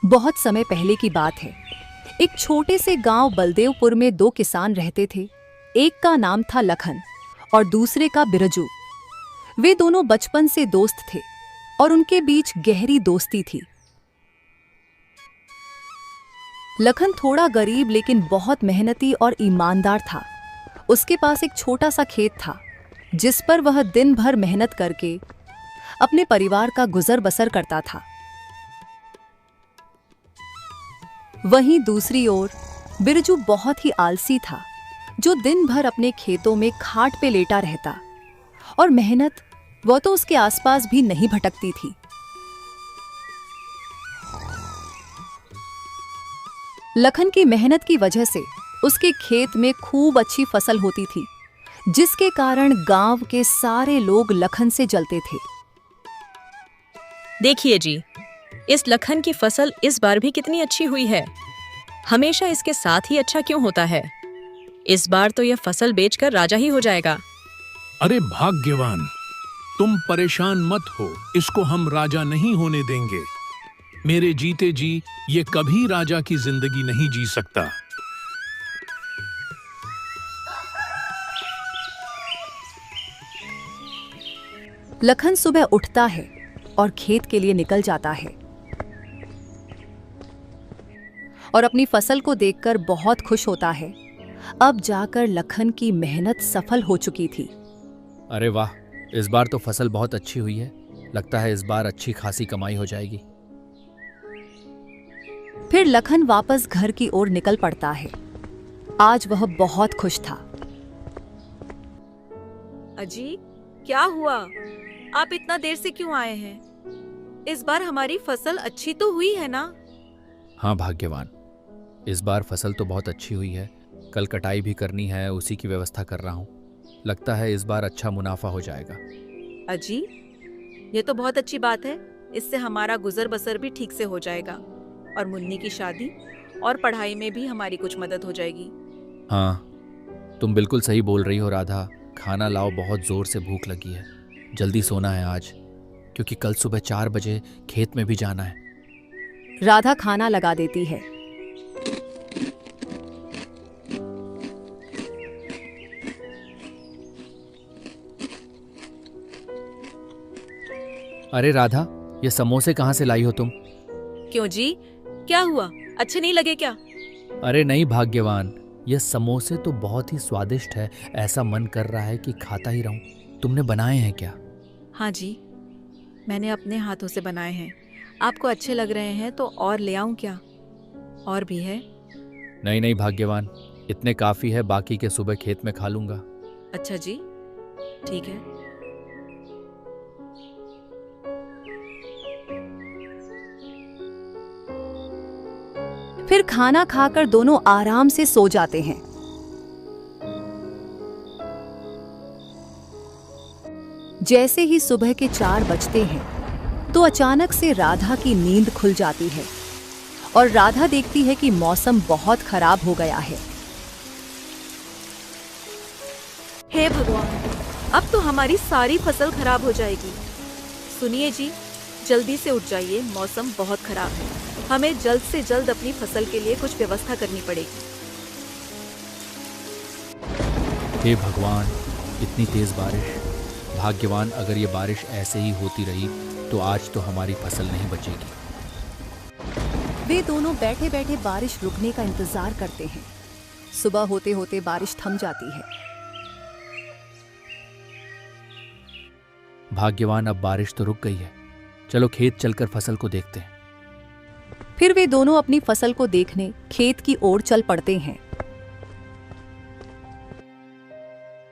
बहुत समय पहले की बात है। एक छोटे से गांव बलदेवपुर में दो किसान रहते थे। एक का नाम था लखन और दूसरे का बिरजू। वे दोनों बचपन से दोस्त थे और उनके बीच गहरी दोस्ती थी। लखन थोड़ा गरीब लेकिन बहुत मेहनती और ईमानदार था। उसके पास एक छोटा सा खेत था जिस पर वह दिन भर मेहनत करके अपने परिवार का गुजर बसर करता था। वहीं दूसरी ओर बिरजू बहुत ही आलसी था, जो दिन भर अपने खेतों में खाट पे लेटा रहता और मेहनत वह तो उसके आसपास भी नहीं भटकती थी। लखन की मेहनत की वजह से उसके खेत में खूब अच्छी फसल होती थी, जिसके कारण गांव के सारे लोग लखन से जलते थे। देखिए जी, इस लखन की फसल इस बार भी कितनी अच्छी हुई है। हमेशा इसके साथ ही अच्छा क्यों होता है? इस बार तो यह फसल बेचकर राजा ही हो जाएगा। अरे भाग्यवान, तुम परेशान मत हो, इसको हम राजा नहीं होने देंगे। मेरे जीते जी ये कभी राजा की जिंदगी नहीं जी सकता। लखन सुबह उठता है और खेत के लिए निकल जाता है और अपनी फसल को देखकर बहुत खुश होता है। अब जाकर लखन की मेहनत सफल हो चुकी थी। अरे वाह, इस बार तो फसल बहुत अच्छी हुई है। लगता है इस बार अच्छी खासी कमाई हो जाएगी। फिर लखन वापस घर की ओर निकल पड़ता है। आज वह बहुत खुश था। अजी, क्या हुआ? आप इतना देर से क्यों आए हैं? इस बार हमारी फसल अच्छी तो हुई है ना? हाँ भाग्यवान, इस बार फसल तो बहुत अच्छी हुई है। कल कटाई भी करनी है, उसी की व्यवस्था कर रहा हूँ। लगता है इस बार अच्छा मुनाफा हो जाएगा। अजी, ये तो बहुत अच्छी बात है। इससे हमारा गुजर बसर भी ठीक से हो जाएगा और मुन्नी की शादी और पढ़ाई में भी हमारी कुछ मदद हो जाएगी। हाँ, तुम बिल्कुल सही बोल रही हो राधा। खाना लाओ, बहुत जोर से भूख लगी है। जल्दी सोना है आज, क्योंकि कल सुबह 4 बजे खेत में भी जाना है। राधा खाना लगा देती है। अरे राधा, ये समोसे कहाँ से लाई हो तुम? क्यों जी, क्या हुआ? अच्छे नहीं लगे क्या? अरे नहीं भाग्यवान, ये समोसे तो बहुत ही स्वादिष्ट है। ऐसा मन कर रहा है कि खाता ही रहूं। तुमने बनाए हैं क्या? हाँ जी, मैंने अपने हाथों से बनाए हैं। आपको अच्छे लग रहे हैं तो और ले आऊं क्या? और भी है? नहीं नहीं भाग्यवान, इतने काफी है। बाकी के सुबह खेत में खा लूंगा। अच्छा जी, ठीक है। फिर खाना खाकर दोनों आराम से सो जाते हैं। जैसे ही सुबह के 4 बजते हैं तो अचानक से राधा की नींद खुल जाती है और राधा देखती है कि मौसम बहुत खराब हो गया है। हे भगवान, अब तो हमारी सारी फसल खराब हो जाएगी। सुनिए जी, जल्दी से उठ जाइए, मौसम बहुत खराब है। हमें जल्द से जल्द अपनी फसल के लिए कुछ व्यवस्था करनी पड़ेगी। हे भगवान, इतनी तेज बारिश। भाग्यवान, अगर ये बारिश ऐसे ही होती रही तो आज तो हमारी फसल नहीं बचेगी। वे दोनों बैठे बैठे बारिश रुकने का इंतजार करते हैं। सुबह होते होते बारिश थम जाती है। भाग्यवान, अब बारिश तो रुक गई है। चलो खेत चलकर फसल को देखते हैं। फिर वे दोनों अपनी फसल को देखने खेत की ओर चल पड़ते हैं।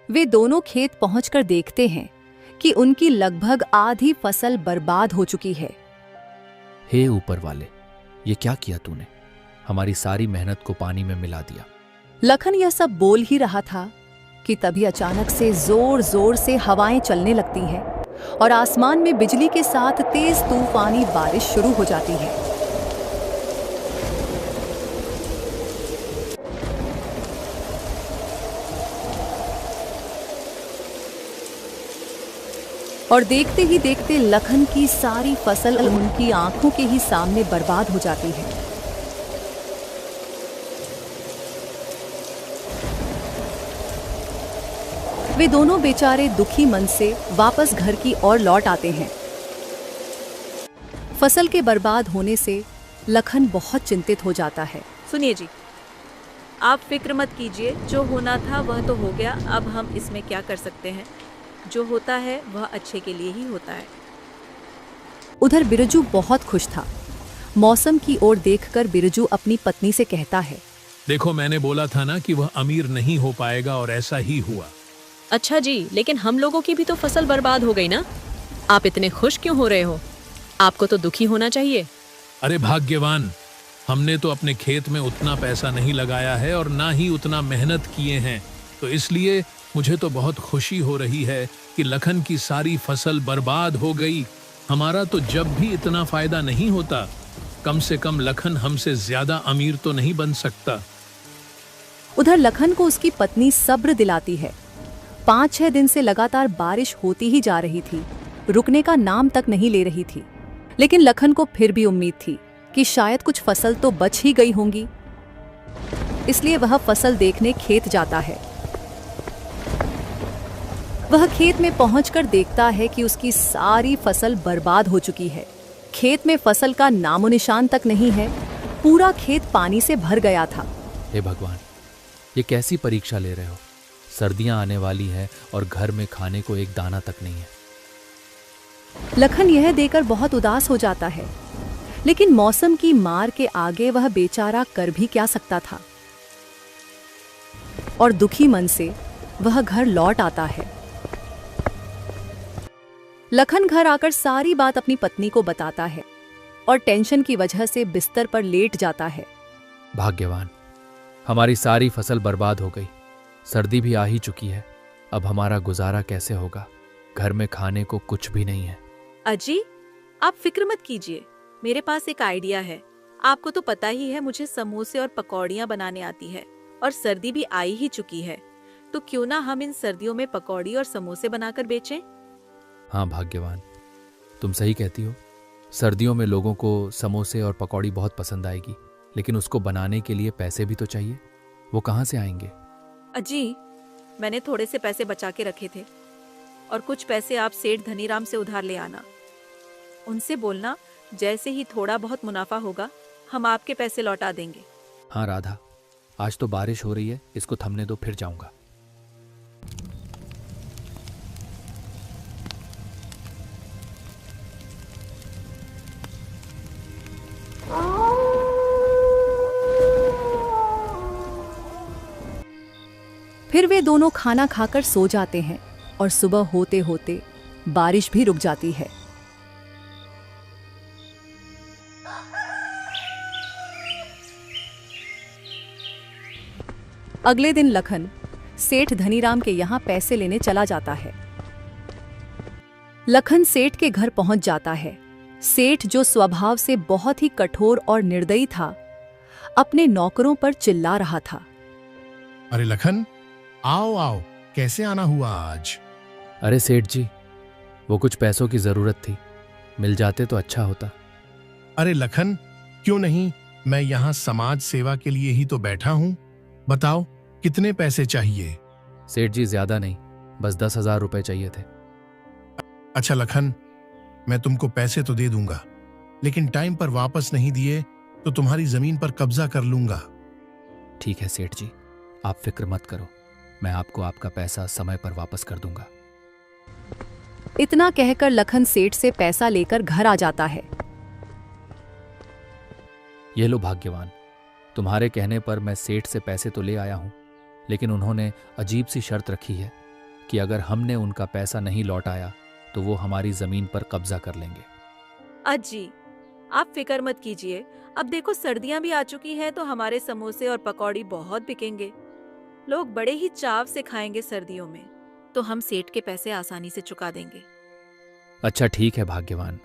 वे दोनों खेत पहुंचकर देखते हैं कि उनकी लगभग आधी फसल बर्बाद हो चुकी है। हे ऊपर वाले, ये क्या किया तूने? हमारी सारी मेहनत को पानी में मिला दिया। लखन यह सब बोल ही रहा था कि तभी अचानक से जोर जोर से हवाएं चलने लगती हैं और आसमान में बिजली के साथ तेज तूफानी बारिश शुरू हो जाती है। और देखते ही देखते लखन की सारी फसल उनकी आंखों के ही सामने बर्बाद हो जाती है। वे दोनों बेचारे दुखी मन से वापस घर की ओर लौट आते हैं। फसल के बर्बाद होने से लखन बहुत चिंतित हो जाता है। सुनिए जी, आप फिक्र मत कीजिए, जो होना था वह तो हो गया। अब हम इसमें क्या कर सकते हैं? जो होता है वह अच्छे के लिए ही होता है। उधर बिरजू बहुत खुश था। मौसम की ओर देखकर बिरजू अपनी पत्नी से कहता है, देखो, मैंने बोला था ना कि वह अमीर नहीं हो पाएगा, और ऐसा ही हुआ। अच्छा जी, लेकिन हम लोगों की भी तो फसल बर्बाद हो गई ना। आप इतने खुश क्यों हो रहे हो? आपको तो दुखी होना चाहिए। अरे भाग्यवान, हमने तो अपने खेत में उतना पैसा नहीं लगाया है और ना ही उतना मेहनत किए हैं, तो इसलिए मुझे तो बहुत खुशी हो रही है कि लखन की सारी फसल बर्बाद हो गई। हमारा तो जब भी इतना फायदा नहीं होता, कम से कम लखन हमसे ज्यादा अमीर तो नहीं बन सकता। उधर लखन को उसकी पत्नी सब्र दिलाती है। 5-6 दिन से लगातार बारिश होती ही जा रही थी, रुकने का नाम तक नहीं ले रही थी। लेकिन लखन को फिर भी उम्मीद थी कि शायद कुछ फसल तो बच ही गई होंगी, इसलिए वह फसल देखने खेत जाता है। वह खेत में पहुंचकर देखता है कि उसकी सारी फसल बर्बाद हो चुकी है। खेत में फसल का नामो निशान तक नहीं है। पूरा खेत पानी से भर गया था। हे भगवान, ये कैसी परीक्षा ले रहे हो? सर्दियां आने वाली है और घर में खाने को एक दाना तक नहीं है। लखन यह देखकर बहुत उदास हो जाता है, लेकिन मौसम की मार के आगे वह बेचारा कर भी क्या सकता था। और दुखी मन से वह घर लौट आता है। लखन घर आकर सारी बात अपनी पत्नी को बताता है और टेंशन की वजह से बिस्तर पर लेट जाता है। भाग्यवान, हमारी सारी फसल बर्बाद हो गई। सर्दी भी आ ही चुकी है। अब हमारा गुजारा कैसे होगा? घर में खाने को कुछ भी नहीं है। अजी, आप फिक्र मत कीजिए, मेरे पास एक आइडिया है। आपको तो पता ही है मुझे समोसे और पकौड़ियाँ बनाने आती है, और सर्दी भी आई ही चुकी है, तो क्यों ना हम इन सर्दियों में पकौड़ी और समोसे बनाकर बेचें? हाँ भाग्यवान, तुम सही कहती हो। सर्दियों में लोगों को समोसे और पकौड़ी बहुत पसंद आएगी, लेकिन उसको बनाने के लिए पैसे भी तो चाहिए। वो कहाँ से आएंगे? अजी, मैंने थोड़े से पैसे बचा के रखे थे, और कुछ पैसे आप सेठ धनीराम से उधार ले आना। उनसे बोलना, जैसे ही थोड़ा बहुत मुनाफा होगा हम आपके पैसे लौटा देंगे। हाँ राधा, आज तो बारिश हो रही है, इसको थमने दो, फिर जाऊंगा। फिर वे दोनों खाना खाकर सो जाते हैं और सुबह होते होते बारिश भी रुक जाती है। अगले दिन लखन सेठ धनीराम के यहाँ पैसे लेने चला जाता है। लखन सेठ के घर पहुंच जाता है। सेठ, जो स्वभाव से बहुत ही कठोर और निर्दयी था, अपने नौकरों पर चिल्ला रहा था। अरे लखन, आओ आओ, कैसे आना हुआ आज? अरे सेठ जी, वो कुछ पैसों की जरूरत थी, मिल जाते तो अच्छा होता। अरे लखन, क्यों नहीं, मैं यहाँ समाज सेवा के लिए ही तो बैठा हूँ। बताओ, कितने पैसे चाहिए? सेठ जी, ज्यादा नहीं, बस 10,000 रुपए चाहिए थे। अच्छा लखन, मैं तुमको पैसे तो दे दूंगा, लेकिन टाइम पर वापस नहीं दिए तो तुम्हारी जमीन पर कब्जा कर लूंगा। ठीक है सेठ जी, आप फिक्र मत करो, मैं आपको आपका पैसा समय पर वापस कर दूंगा। इतना कहकर लखन सेठ से पैसा लेकर घर आ जाता है। ये लो भाग्यवान, तुम्हारे कहने पर मैं सेठ से पैसे तो ले आया हूं, लेकिन उन्होंने अजीब सी शर्त रखी है कि अगर हमने उनका पैसा नहीं लौटाया तो वो हमारी जमीन पर कब्जा कर लेंगे। अजी, आप फिक्र मत कीजिए, अब देखो सर्दियां भी आ चुकी हैं तो हमारे समोसे और पकौड़ी बहुत बिकेंगे। लोग बड़े ही चाव से खाएंगे सर्दियों में, तो हम सेठ के पैसे आसानी से चुका देंगे। अच्छा ठीक है भाग्यवान,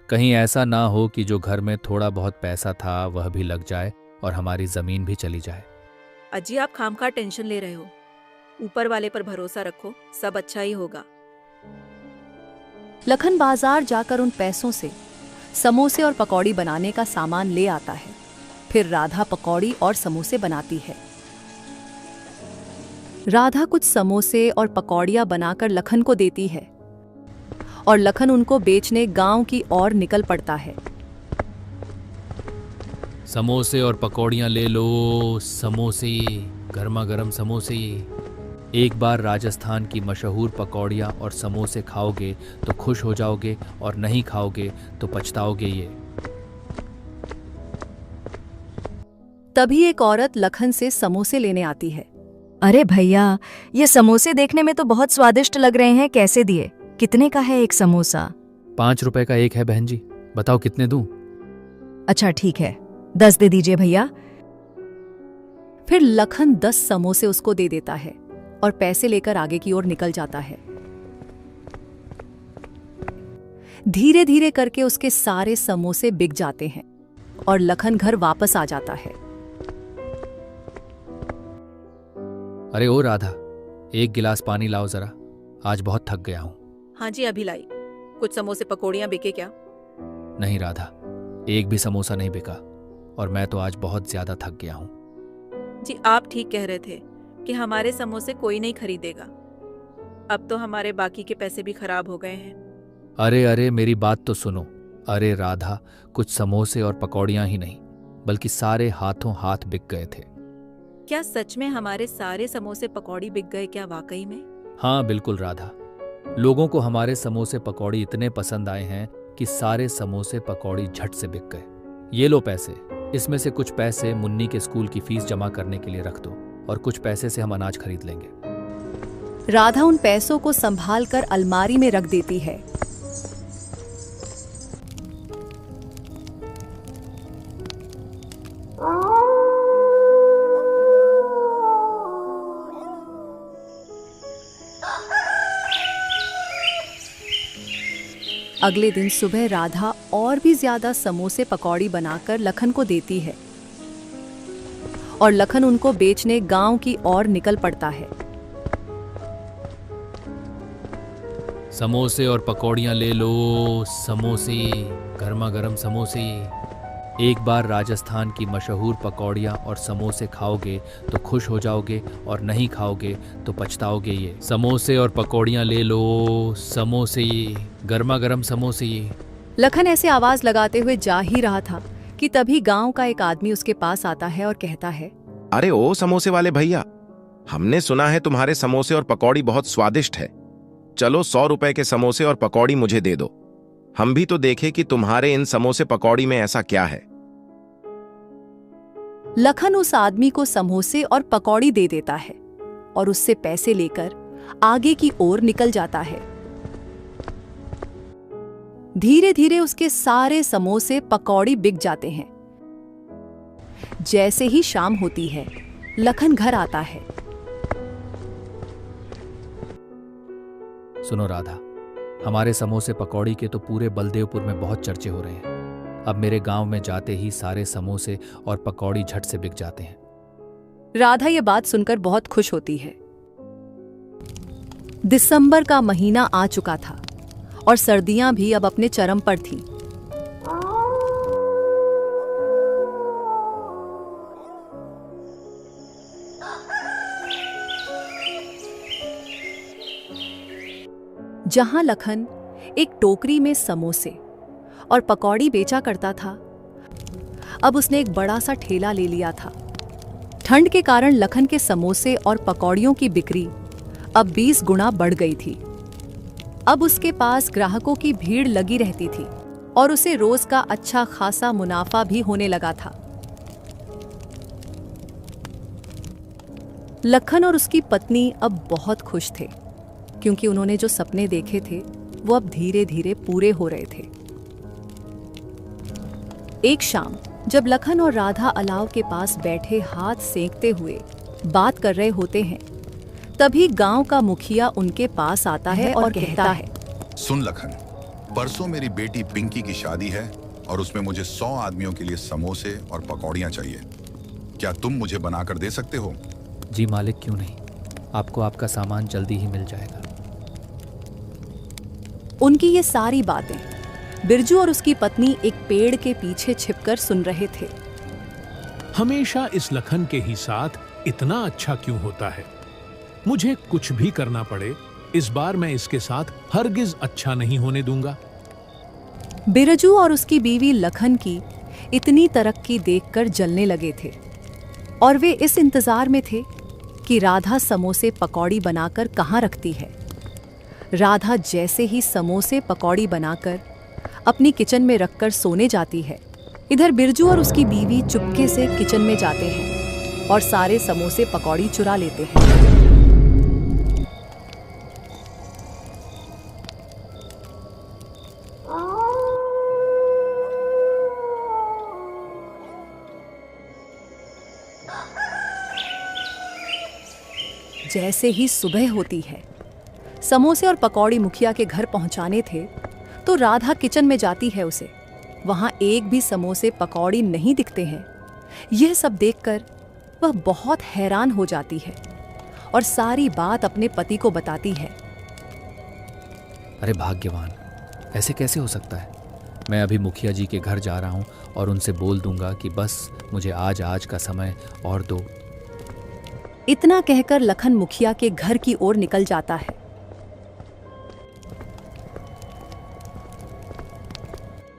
कहीं ऐसा ना हो कि जो घर में थोड़ा बहुत पैसा था वह भी लग जाए और हमारी जमीन भी चली जाए। अजी, आप खामखा टेंशन ले रहे हो, ऊपर वाले पर भरोसा रखो, सब अच्छा ही होगा। लखन बाजार जाकर उन पैसों से समोसे और पकौड़ी बनाने का सामान ले आता है। फिर राधा पकौड़ी और समोसे बनाती है। राधा कुछ समोसे और पकौड़ियां बनाकर लखन को देती है और लखन उनको बेचने गांव की ओर निकल पड़ता है। समोसे और पकौड़ियाँ ले लो, समोसे, गर्मा गर्म समोसे। एक बार राजस्थान की मशहूर पकौड़ियाँ और समोसे खाओगे तो खुश हो जाओगे और नहीं खाओगे तो पछताओगे ये। तभी एक औरत लखन से समोसे लेने आती है। अरे भैया, ये समोसे देखने में तो बहुत स्वादिष्ट लग रहे हैं, कैसे दिए? कितने का है एक समोसा? 5 रुपए का एक है बहन जी, बताओ कितने दूं? अच्छा ठीक है, 10 दे दीजिए भैया। फिर लखन 10 समोसे उसको दे देता है और पैसे लेकर आगे की ओर निकल जाता है। धीरे धीरे करके उसके सारे समोसे बिक जाते हैं और लखन घर वापस आ जाता है। अरे ओ राधा, एक गिलास पानी लाओ जरा, आज बहुत थक गया हूं। हाँ जी, अभी लाई। कुछ समोसे पकौड़ियाँ बिके क्या? नहीं राधा, एक भी समोसा नहीं बिका और मैं तो आज बहुत ज्यादा थक गया हूं। जी, आप ठीक कह रहे थे कि हमारे समोसे कोई नहीं खरीदेगा। अब तो हमारे बाकी के पैसे भी खराब हो गए हैं। अरे अरे मेरी बात तो सुनो। अरे राधा, कुछ समोसे और पकौड़ियाँ ही नहीं बल्कि सारे हाथों हाथ बिक गए थे। क्या सच में हमारे सारे समोसे पकौड़ी बिक गए क्या, वाकई में? हाँ बिल्कुल राधा, लोगों को हमारे समोसे पकौड़ी इतने पसंद आए हैं कि सारे समोसे पकौड़ी झट से बिक गए। ये लो पैसे, इसमें से कुछ पैसे मुन्नी के स्कूल की फीस जमा करने के लिए रख दो और कुछ पैसे से हम अनाज खरीद लेंगे। राधा उन पैसों को संभाल कर अलमारी में रख देती है। अगले दिन सुबह राधा और भी ज्यादा समोसे पकौड़ी बनाकर लखन को देती है और लखन उनको बेचने गांव की ओर निकल पड़ता है। समोसे और पकौड़ियाँ ले लो, समोसे, गर्मा गर्म समोसे। एक बार राजस्थान की मशहूर पकौड़ियाँ और समोसे खाओगे तो खुश हो जाओगे और नहीं खाओगे तो पछताओगे ये। समोसे और पकौड़ियाँ ले लो, समोसे, गर्मा गर्म समोसे। लखन ऐसे आवाज लगाते हुए जा ही रहा था कि तभी गांव का एक आदमी उसके पास आता है और कहता है, अरे ओ समोसे वाले भैया, हमने सुना है तुम्हारे समोसे और पकौड़ी बहुत स्वादिष्ट है। चलो 100 रुपए के समोसे और पकौड़ी मुझे दे दो, हम भी तो देखें कि तुम्हारे इन समोसे पकौड़ी में ऐसा क्या है। लखन उस आदमी को समोसे और पकौड़ी दे देता है और उससे पैसे लेकर आगे की ओर निकल जाता है। धीरे धीरे उसके सारे समोसे पकौड़ी बिक जाते हैं। जैसे ही शाम होती है, लखन घर आता है। सुनो राधा, हमारे समोसे पकौड़ी के तो पूरे बलदेवपुर में बहुत चर्चे हो रहे हैं। अब मेरे गांव में जाते ही सारे समोसे और पकौड़ी झट से बिक जाते हैं। राधा ये बात सुनकर बहुत खुश होती है। दिसंबर का महीना आ चुका था और सर्दियां भी अब अपने चरम पर थीं। जहां लखन एक टोकरी में समोसे और पकौड़ी बेचा करता था, अब उसने एक बड़ा सा ठेला ले लिया था। ठंड के कारण लखन के समोसे और पकौड़ियों की बिक्री अब 20 गुना बढ़ गई थी। अब उसके पास ग्राहकों की भीड़ लगी रहती थी और उसे रोज का अच्छा खासा मुनाफा भी होने लगा था। लखन और उसकी पत्नी अब बहुत खुश थे क्योंकि उन्होंने जो सपने देखे थे वो अब धीरे धीरे पूरे हो रहे थे। एक शाम जब लखन और राधा अलाव के पास बैठे हाथ सेंकते हुए बात कर रहे होते हैं, तभी गांव का मुखिया उनके पास आता है और कहता है, सुन लखन, परसों मेरी बेटी पिंकी की शादी है और उसमें मुझे 100 आदमियों के लिए समोसे और पकौड़ियाँ चाहिए। क्या तुम मुझे बनाकर दे सकते हो? जी मालिक, क्यों नहीं, आपको आपका सामान जल्दी ही मिल जाएगा। उनकी ये सारी बातें बिरजू और उसकी पत्नी एक पेड़ के पीछे छिपकर सुन रहे थे। हमेशा इस लखन के ही साथ इतना अच्छा क्यों होता है? मुझे कुछ भी करना पड़े, इस बार मैं इसके साथ हरगिज अच्छा नहीं होने दूंगा। बिरजू और उसकी बीवी लखन की इतनी तरक्की देखकर जलने लगे थे और वे इस इंतजार में थे कि राधा समोसे पकौड़ी बनाकर कहाँ रखती है। राधा जैसे ही समोसे पकौड़ी बनाकर अपनी किचन में रखकर सोने जाती है, इधर बिरजू और उसकी बीवी चुपके से किचन में जाते हैं और सारे समोसे पकौड़ी चुरा लेते हैं। जैसे ही सुबह होती है, समोसे और पकौड़ी मुखिया के घर पहुंचाने थे तो राधा किचन में जाती है उसे। वहां एक भी समोसे पकौड़ी नहीं दिखते हैं। यह सब देखकर वह बहुत हैरान हो जाती है और सारी बात अपने पति को बताती है। अरे भाग्यवान, ऐसे कैसे हो सकता है? मैं अभी मुखिया जी के घर जा रहा हूँ और उनसे बोल दूंगा कि बस मुझे आज का समय और दो। इतना कहकर लखन मुखिया के घर की ओर निकल जाता है।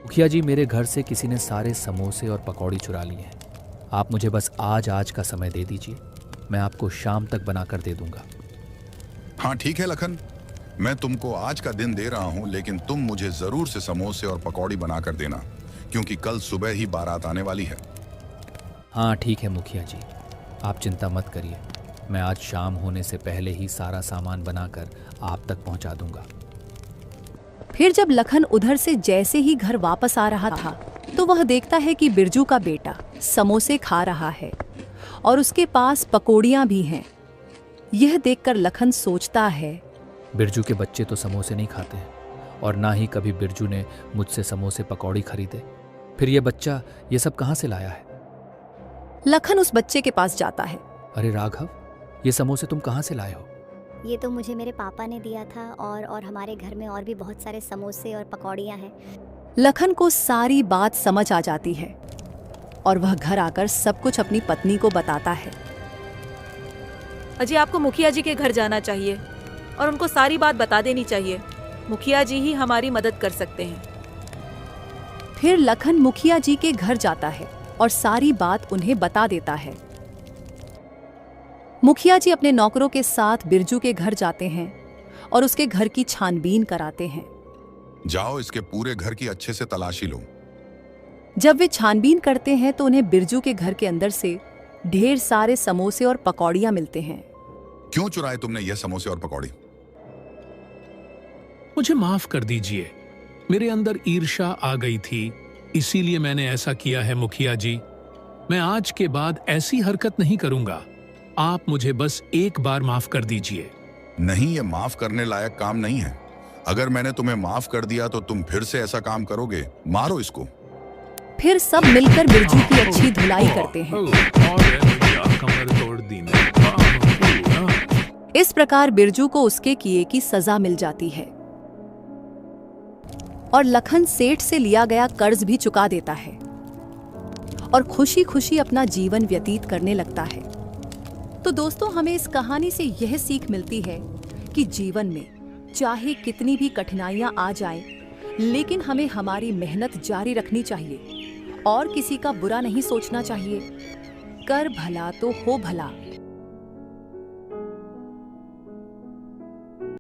मुखिया जी, मेरे घर से किसी ने सारे समोसे और पकौड़ी चुरा लिए हैं। आप मुझे बस आज का समय दे दीजिए, मैं आपको शाम तक बनाकर दे दूंगा। हाँ ठीक है लखन, मैं तुमको आज का दिन दे रहा हूँ, लेकिन तुम मुझे जरूर से समोसे और पकौड़ी बनाकर देना, क्योंकि कल सुबह ही बारात आने वाली है। हाँ ठीक है मुखिया जी, आप चिंता मत करिए, मैं आज शाम होने से पहले ही सारा सामान बनाकर आप तक पहुंचा दूंगा। फिर जब लखन उधर से जैसे ही घर वापस आ रहा था तो वह देखता है कि बिरजू का बेटा समोसे खा रहा है और उसके पास पकौड़ियां भी हैं। यह देखकर लखन सोचता है, बिरजू के बच्चे तो समोसे नहीं खाते हैं और ना ही कभी बिरजू ने मुझसे समोसे पकौड़ी खरीदे। फिर ये बच्चा ये सब कहाँ से लाया है? लखन उस बच्चे के पास जाता है। अरे राघव, ये समोसे तुम कहाँ से लाए हो? ये तो मुझे मेरे पापा ने दिया था और हमारे घर में और भी बहुत सारे समोसे और पकौड़ियाँ हैं। लखन को सारी बात समझ आ जाती है और वह घर आकर सब कुछ अपनी पत्नी को बताता है। अजय, आपको मुखिया जी के घर जाना चाहिए और उनको सारी बात बता देनी चाहिए। मुखिया जी ही हमारी मदद कर सकते हैं। फिर लखन मुखिया जी के घर जाता है और सारी बात उन्हें बता देता है। मुखिया जी अपने नौकरों के साथ बिरजू के घर जाते हैं और उसके घर की छानबीन कराते हैं। जाओ, इसके पूरे घर की अच्छे से तलाशी लो। जब वे छानबीन करते हैं तो उन्हें बिरजू के घर के अंदर से ढेर सारे समोसे और पकौड़ियां मिलते हैं। क्यों चुराए तुमने ये समोसे और पकौड़ी? मुझे माफ कर दीजिए, मेरे अंदर ईर्ष्या आ गई थी, इसीलिए मैंने ऐसा किया है मुखिया जी। मैं आज के बाद ऐसी हरकत नहीं करूंगा। आप मुझे बस एक बार माफ कर दीजिए। नहीं, ये माफ करने लायक काम नहीं है। अगर मैंने तुम्हें माफ कर दिया तो तुम फिर से ऐसा काम करोगे। मारो इसको। फिर सब मिलकर बिरजू की अच्छी धुलाई करते हैं। कमर तोड़ दी। इस प्रकार बिरजू को उसके किए की सजा मिल जाती है और लखन सेठ से लिया गया कर्ज भी चुका देता है और खुशी खुशी अपना जीवन व्यतीत करने लगता है। तो दोस्तों, हमें इस कहानी से यह सीख मिलती है कि जीवन में चाहे कितनी भी कठिनाइयां आ जाएं, लेकिन हमें हमारी मेहनत जारी रखनी चाहिए और किसी का बुरा नहीं सोचना चाहिए। कर भला तो हो भला।